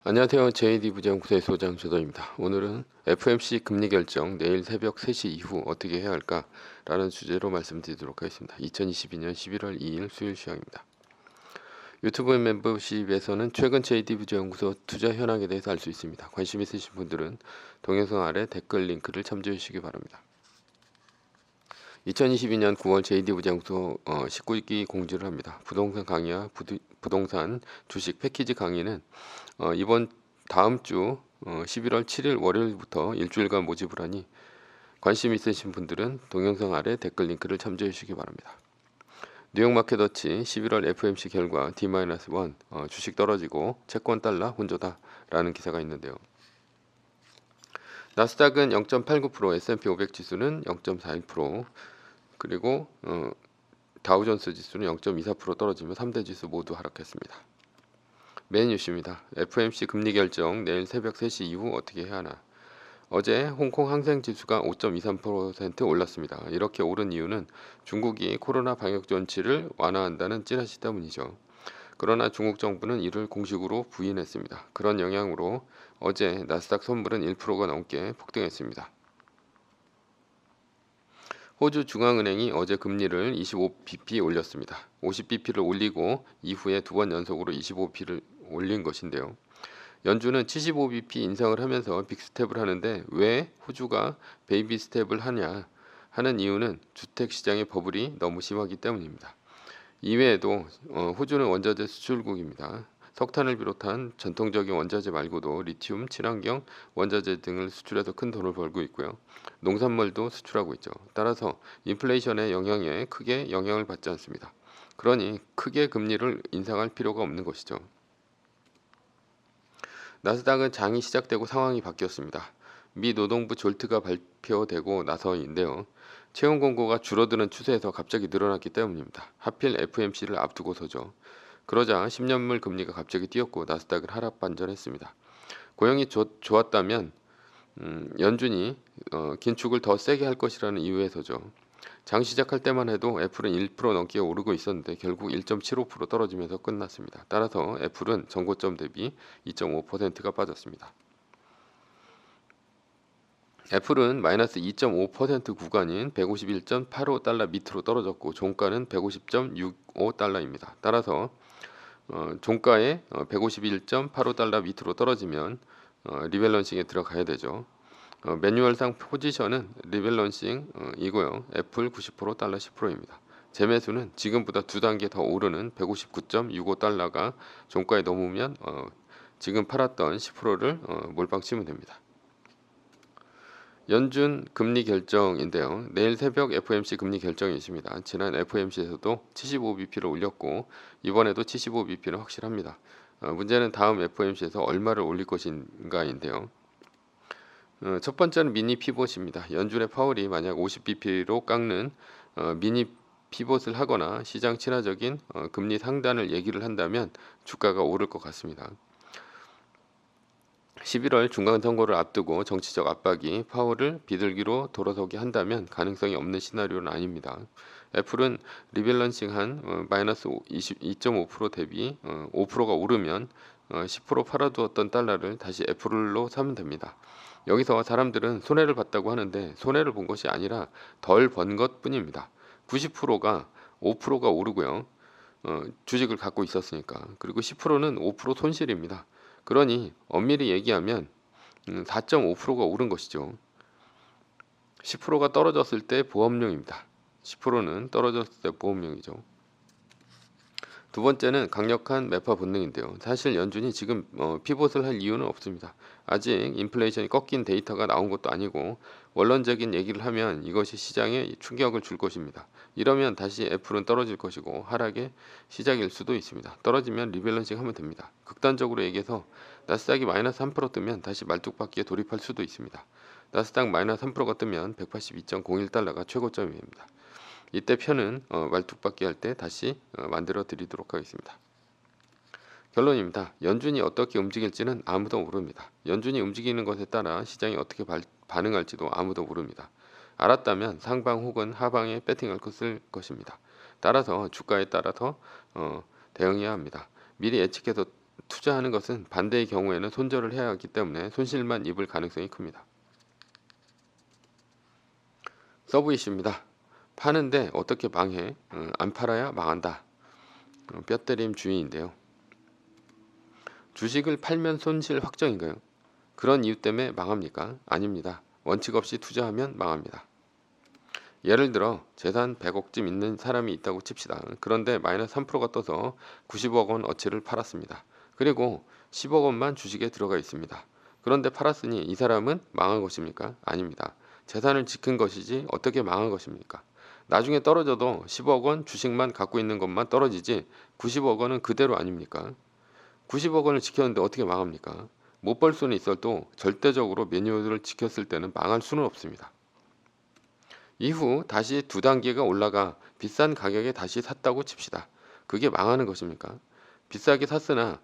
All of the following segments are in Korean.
안녕하세요. JD 부장구세 소장 조도입니다. 오늘은 FOMC 금리 결정 내일 새벽 3시 이후 어떻게 해야 할까라는 주제로 말씀드리도록 하겠습니다. 2022년 11월 2일 수요일 시황입니다. 유튜브 멤버십에서는 최근 JD 부장연구소 투자 현황에 대해서 알 수 있습니다. 관심 있으신 분들은 동영상 아래 댓글 링크를 참조해 주시기 바랍니다. 2022년 9월 JD 부장연구소 19기 공지를 합니다. 부동산 강의와 부동산 주식 패키지 강의는 이번 다음 주 11월 7일 월요일부터 일주일간 모집을 하니 관심 있으신 분들은 동영상 아래 댓글 링크를 참조해 주시기 바랍니다. 뉴욕 마켓워치 11월 FOMC 결과 D-1 주식 떨어지고 채권 달러 혼조다라는 기사가 있는데요. 나스닥은 0.89%, S&P 500 지수는 0.41%, 그리고 다우존스 지수는 0.24% 떨어지며 3대 지수 모두 하락했습니다. 메인 뉴스입니다. FOMC 금리 결정 내일 새벽 3시 이후 어떻게 해야 하나. 어제 홍콩 항생 지수가 5.23% 올랐습니다. 이렇게 오른 이유는 중국이 코로나 방역 조치를 완화한다는 찌라시 때문이죠. 그러나 중국 정부는 이를 공식으로 부인했습니다. 그런 영향으로 어제 나스닥 선물은 1%가 넘게 폭등했습니다. 호주 중앙은행이 어제 금리를 25bp 올렸습니다. 50bp를 올리고 이후에 두 번 연속으로 25bp를 올린 것인데요. 연준은 75bp 인상을 하면서 빅스텝을 하는데 왜 호주가 베이비 스텝을 하냐 하는 이유는 주택시장의 버블이 너무 심하기 때문입니다. 이외에도 호주는 원자재 수출국입니다. 석탄을 비롯한 전통적인 원자재 말고도 리튬, 친환경 원자재 등을 수출해서 큰 돈을 벌고 있고요. 농산물도 수출하고 있죠. 따라서 인플레이션의 영향에 크게 영향을 받지 않습니다. 그러니 크게 금리를 인상할 필요가 없는 것이죠. 나스닥은 장이 시작되고 상황이 바뀌었습니다. 미 노동부 졸트가 발표되고 나서인데요. 채용 공고가 줄어드는 추세에서 갑자기 늘어났기 때문입니다. 하필 FOMC를 앞두고서죠. 그러자 10년물 금리가 갑자기 뛰었고 나스닥은 하락 반전했습니다. 고용이 좋았다면 연준이 긴축을 더 세게 할 것이라는 이유에서죠. 장 시작할 때만 해도 애플은 1% 넘게 오르고 있었는데 결국 1.75% 떨어지면서 끝났습니다. 따라서 애플은 전고점 대비 2.5%가 빠졌습니다. 애플은 마이너스 2.5% 구간인 151.85달러 밑으로 떨어졌고 종가는 150.65달러입니다. 따라서 종가에 151.85달러 밑으로 떨어지면 리밸런싱에 들어가야 되죠. 매뉴얼상 포지션은 리밸런싱이고요. 애플 90%달러 10%입니다. 재매수는 지금보다 두 단계 더 오르는 159.65달러가 종가에 넘으면 지금 팔았던 10%를 몰빵 치면 됩니다. 연준 금리 결정인데요. 내일 새벽 FOMC 금리 결정이 있습니다. 지난 FOMC에서도 75bp를 올렸고 이번에도 75bp는 확실합니다. 문제는 다음 FOMC에서 얼마를 올릴 것인가인데요. 첫 번째는 미니 피봇입니다. 연준의 파월이 만약 50bp로 깎는 미니 피봇을 하거나 시장 친화적인 금리 상단을 얘기를 한다면 주가가 오를 것 같습니다. 11월 중간선거를 앞두고 정치적 압박이 파월을 비둘기로 돌아서게 한다면 가능성이 없는 시나리오는 아닙니다. 애플은 리밸런싱한 마이너스 22.5% 대비 5%가 오르면 10% 팔아두었던 달러를 다시 애플로 사면 됩니다. 여기서 사람들은 손해를 봤다고 하는데 손해를 본 것이 아니라 덜 번 것뿐입니다. 90%가 5%가 오르고요. 주식을 갖고 있었으니까. 그리고 10%는 5% 손실입니다. 그러니 엄밀히 얘기하면 4.5%가 오른 것이죠. 10%가 떨어졌을 때 보험료입니다. 10%는 떨어졌을 때 보험료이죠. 두 번째는 강력한 매파 본능인데요. 사실 연준이 지금 피봇을 할 이유는 없습니다. 아직 인플레이션이 꺾인 데이터가 나온 것도 아니고 원론적인 얘기를 하면 이것이 시장에 충격을 줄 것입니다. 이러면 다시 애플은 떨어질 것이고 하락의 시작일 수도 있습니다. 떨어지면 리밸런싱 하면 됩니다. 극단적으로 얘기해서 나스닥이 마이너스 3% 뜨면 다시 말뚝박기에 돌입할 수도 있습니다. 나스닥 마이너스 3%가 뜨면 182.01달러가 최고점입니다. 이때 편은 말뚝박기 할 때 다시 만들어 드리도록 하겠습니다. 결론입니다. 연준이 어떻게 움직일지는 아무도 모릅니다. 연준이 움직이는 것에 따라 시장이 어떻게 반응할지도 아무도 모릅니다. 알았다면 상방 혹은 하방에 배팅할 것입니다. 따라서 주가에 따라서 대응해야 합니다. 미리 예측해서 투자하는 것은 반대의 경우에는 손절을 해야 하기 때문에 손실만 입을 가능성이 큽니다. 서브 이슈입니다. 파는데 어떻게 망해? 안 팔아야 망한다. 뼈때림 주의인데요. 주식을 팔면 손실 확정인가요? 그런 이유 때문에 망합니까? 아닙니다. 원칙 없이 투자하면 망합니다. 예를 들어 재산 100억쯤 있는 사람이 있다고 칩시다. 그런데 마이너스 3%가 떠서 90억 원 어치를 팔았습니다. 그리고 10억 원만 주식에 들어가 있습니다. 그런데 팔았으니 이 사람은 망한 것입니까? 아닙니다. 재산을 지킨 것이지 어떻게 망한 것입니까? 나중에 떨어져도 10억 원 주식만 갖고 있는 것만 떨어지지 90억 원은 그대로 아닙니까? 90억 원을 지켰는데 어떻게 망합니까? 못 벌 수는 있어도 절대적으로 매뉴얼을 지켰을 때는 망할 수는 없습니다. 이후 다시 두 단계가 올라가 비싼 가격에 다시 샀다고 칩시다. 그게 망하는 것입니까? 비싸게 샀으나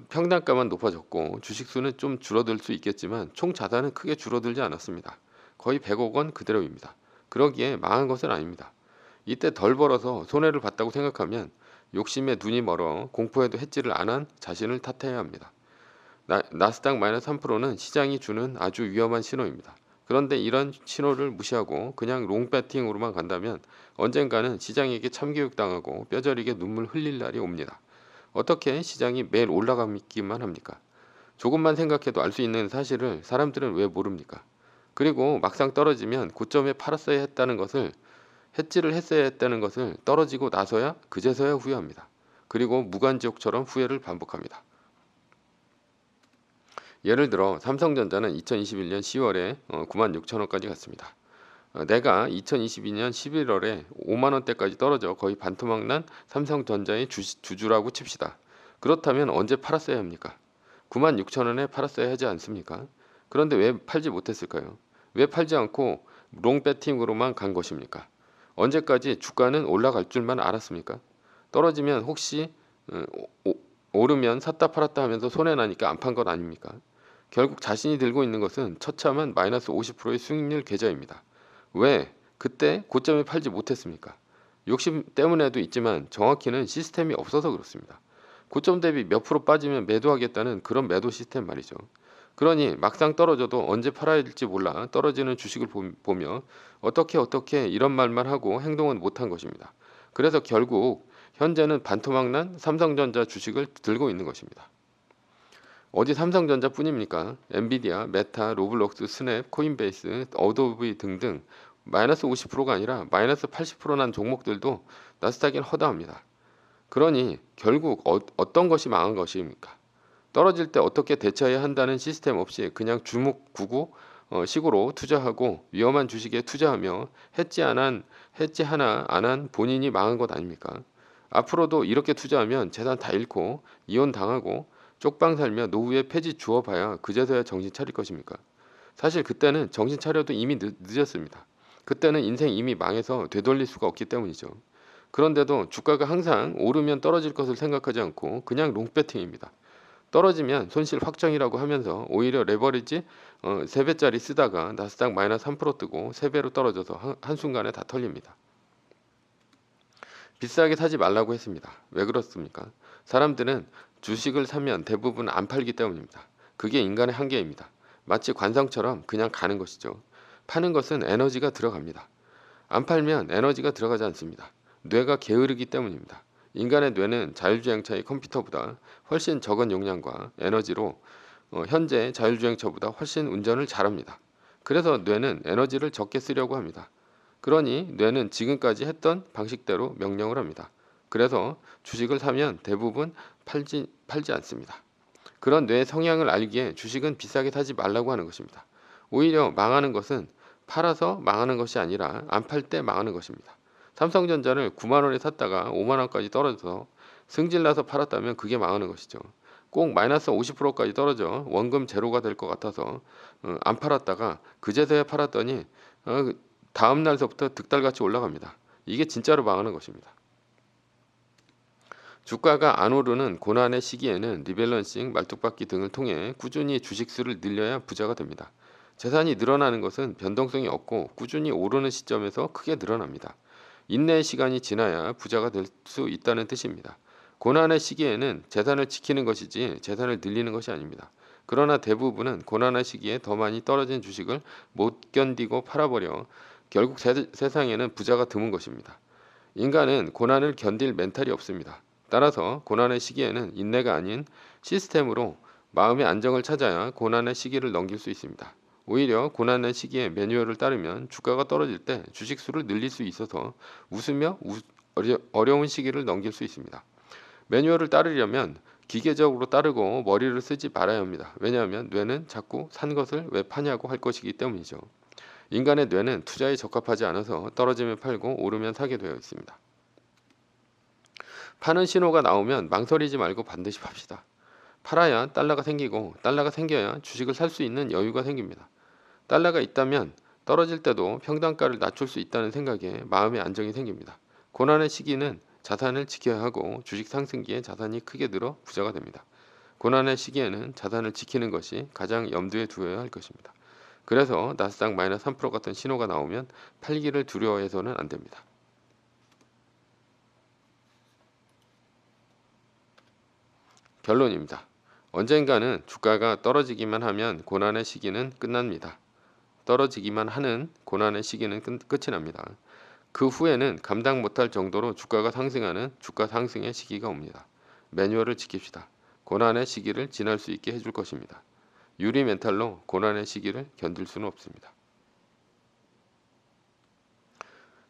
평단가만 높아졌고 주식수는 좀 줄어들 수 있겠지만 총 자산은 크게 줄어들지 않았습니다. 거의 100억 원 그대로입니다. 그러기에 망한 것은 아닙니다. 이때 덜 벌어서 손해를 봤다고 생각하면 욕심에 눈이 멀어 공포에도 해지를 안 한 자신을 탓해야 합니다. 나스닥 마이너스 3%는 시장이 주는 아주 위험한 신호입니다. 그런데 이런 신호를 무시하고 그냥 롱배팅으로만 간다면 언젠가는 시장에게 참교육당하고 뼈저리게 눈물 흘릴 날이 옵니다. 어떻게 시장이 매일 올라가기만 합니까? 조금만 생각해도 알 수 있는 사실을 사람들은 왜 모릅니까? 그리고 막상 떨어지면 고점에 팔았어야 했다는 것을 해지를 했어야 했다는 것을 떨어지고 나서야 그제서야 후회합니다. 그리고 무간지옥처럼 후회를 반복합니다. 예를 들어 삼성전자는 2021년 10월에 96,000원까지 갔습니다. 내가 2022년 11월에 5만원대까지 떨어져 거의 반토막 난 삼성전자의 주주라고 칩시다. 그렇다면 언제 팔았어야 합니까? 96,000원에 팔았어야 하지 않습니까? 그런데 왜 팔지 못했을까요? 왜 팔지 않고 롱배팅으로만 간 것입니까? 언제까지 주가는 올라갈 줄만 알았습니까? 떨어지면 혹시 오르면 샀다 팔았다 하면서 손해나니까 안 판 것 아닙니까? 결국 자신이 들고 있는 것은 처참한 마이너스 50%의 수익률 계좌입니다. 왜 그때 고점에 팔지 못했습니까? 욕심 때문에도 있지만 정확히는 시스템이 없어서 그렇습니다. 고점 대비 몇 프로 빠지면 매도하겠다는 그런 매도 시스템 말이죠. 그러니 막상 떨어져도 언제 팔아야 될지 몰라 떨어지는 주식을 보며 어떻게 이런 말만 하고 행동은 못한 것입니다. 그래서 결국 현재는 반토막 난 삼성전자 주식을 들고 있는 것입니다. 어디 삼성전자뿐입니까? 엔비디아, 메타, 로블록스, 스냅, 코인베이스, 어도비 등등 마이너스 50%가 아니라 마이너스 80%난 종목들도 나스닥엔 허다합니다. 그러니 결국 어떤 것이 망한 것입니까? 떨어질 때 어떻게 대처해야 한다는 시스템 없이 그냥 주묵구구 식으로 투자하고 위험한 주식에 투자하며 해지 하나 안 한 본인이 망한 것 아닙니까? 앞으로도 이렇게 투자하면 재산 다 잃고 이혼 당하고 쪽방 살며 노후에 폐지 주어봐야 그제서야 정신 차릴 것입니까? 사실 그때는 정신 차려도 이미 늦었습니다. 그때는 인생 이미 망해서 되돌릴 수가 없기 때문이죠. 그런데도 주가가 항상 오르면 떨어질 것을 생각하지 않고 그냥 롱배팅입니다. 떨어지면 손실 확정이라고 하면서 오히려 레버리지 3배짜리 쓰다가 나스닥 마이너스 3% 뜨고 3배로 떨어져서 한순간에 다 털립니다. 비싸게 사지 말라고 했습니다. 왜 그렇습니까? 사람들은 주식을 사면 대부분 안 팔기 때문입니다. 그게 인간의 한계입니다. 마치 관성처럼 그냥 가는 것이죠. 파는 것은 에너지가 들어갑니다. 안 팔면 에너지가 들어가지 않습니다. 뇌가 게으르기 때문입니다. 인간의 뇌는 자율주행차의 컴퓨터보다 훨씬 적은 용량과 에너지로 현재 자율주행차보다 훨씬 운전을 잘합니다. 그래서 뇌는 에너지를 적게 쓰려고 합니다. 그러니 뇌는 지금까지 했던 방식대로 명령을 합니다. 그래서 주식을 사면 대부분 팔지 않습니다. 그런 뇌의 성향을 알기에 주식은 비싸게 사지 말라고 하는 것입니다. 오히려 망하는 것은 팔아서 망하는 것이 아니라 안 팔 때 망하는 것입니다. 삼성전자를 9만 원에 샀다가 5만 원까지 떨어져서 승질나서 팔았다면 그게 망하는 것이죠. 꼭 마이너스 50%까지 떨어져 원금 제로가 될 것 같아서 안 팔았다가 그제서야 팔았더니 다음 날서부터 득달같이 올라갑니다. 이게 진짜로 망하는 것입니다. 주가가 안 오르는 고난의 시기에는 리밸런싱, 말뚝박기 등을 통해 꾸준히 주식수를 늘려야 부자가 됩니다. 재산이 늘어나는 것은 변동성이 없고 꾸준히 오르는 시점에서 크게 늘어납니다. 인내의 시간이 지나야 부자가 될 수 있다는 뜻입니다. 고난의 시기에는 재산을 지키는 것이지 재산을 늘리는 것이 아닙니다. 그러나 대부분은 고난의 시기에 더 많이 떨어진 주식을 못 견디고 팔아버려 결국 세상에는 부자가 드문 것입니다. 인간은 고난을 견딜 멘탈이 없습니다. 따라서 고난의 시기에는 인내가 아닌 시스템으로 마음의 안정을 찾아야 고난의 시기를 넘길 수 있습니다. 오히려 고난의 시기에 매뉴얼을 따르면 주가가 떨어질 때 주식 수를 늘릴 수 있어서 웃으며 어려운 시기를 넘길 수 있습니다. 매뉴얼을 따르려면 기계적으로 따르고 머리를 쓰지 말아야 합니다. 왜냐하면 뇌는 자꾸 산 것을 왜 파냐고 할 것이기 때문이죠. 인간의 뇌는 투자에 적합하지 않아서 떨어지면 팔고 오르면 사게 되어 있습니다. 파는 신호가 나오면 망설이지 말고 반드시 팝시다. 팔아야 달러가 생기고 달러가 생겨야 주식을 살 수 있는 여유가 생깁니다. 달러가 있다면 떨어질 때도 평단가를 낮출 수 있다는 생각에 마음의 안정이 생깁니다. 고난의 시기는 자산을 지켜야 하고 주식 상승기에 자산이 크게 늘어 부자가 됩니다. 고난의 시기에는 자산을 지키는 것이 가장 염두에 두어야 할 것입니다. 그래서 나스닥 마이너스 3% 같은 신호가 나오면 팔기를 두려워해서는 안 됩니다. 결론입니다. 언젠가는 주가가 떨어지기만 하면 고난의 시기는 끝납니다. 떨어지기만 하는 고난의 시기는 끝이 납니다. 그 후에는 감당 못할 정도로 주가가 상승하는 주가 상승의 시기가 옵니다. 매뉴얼을 지킵시다. 고난의 시기를 지날 수 있게 해줄 것입니다. 유리 멘탈로 고난의 시기를 견딜 수는 없습니다.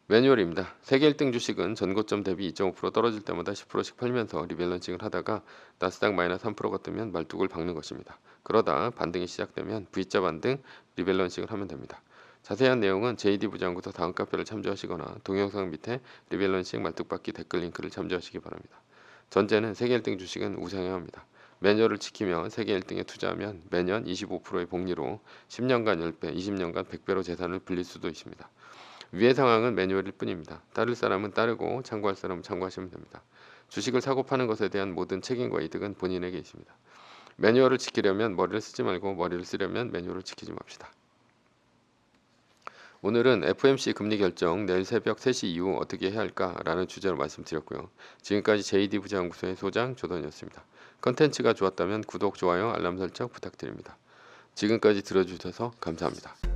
매뉴얼입니다. 세계 1등 주식은 전고점 대비 2.5% 떨어질 때마다 10%씩 팔면서 리밸런싱을 하다가 나스닥 마이너스 3%가 뜨면 말뚝을 박는 것입니다. 그러다 반등이 시작되면 V자 반등 리밸런싱을 하면 됩니다. 자세한 내용은 JD 부장구서 다음 카페를 참조하시거나 동영상 밑에 리밸런싱 말뚝박기 댓글 링크를 참조하시기 바랍니다. 전제는 세계 1등 주식은 우상해야 합니다. 매뉴얼을 지키며 세계 1등에 투자하면 매년 25%의 복리로 10년간 10배, 20년간 100배로 재산을 불릴 수도 있습니다. 위의 상황은 매뉴얼일 뿐입니다. 따를 사람은 따르고 참고할 사람은 참고하시면 됩니다. 주식을 사고 파는 것에 대한 모든 책임과 이득은 본인에게 있습니다. 매뉴얼을 지키려면 머리를 쓰지 말고 머리를 쓰려면 매뉴얼을 지키지 맙시다. 오늘은 FOMC 금리 결정 내일 새벽 3시 이후 어떻게 해야 할까라는 주제로 말씀드렸고요. 지금까지 JD 부장연구소의 소장 조던이었습니다. 컨텐츠가 좋았다면 구독, 좋아요, 알람 설정 부탁드립니다. 지금까지 들어주셔서 감사합니다.